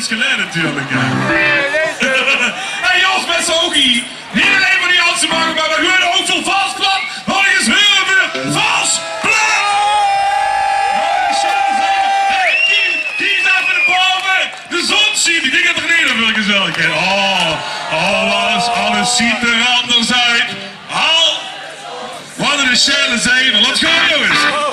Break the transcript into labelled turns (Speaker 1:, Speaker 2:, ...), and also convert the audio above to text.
Speaker 1: iets geleden natuurlijk. Hey Jos, met z'n oogie. Niet alleen voor die Jansen maken, maar we gaan ook veel vals plat. Nog eens heel veel vals plat. Hey, kies even de boven. De zon ziet. Ik denk dat er niet veel gezelligheid. Alles ziet er anders uit. Wat een schelle zeven. Let's go jongens.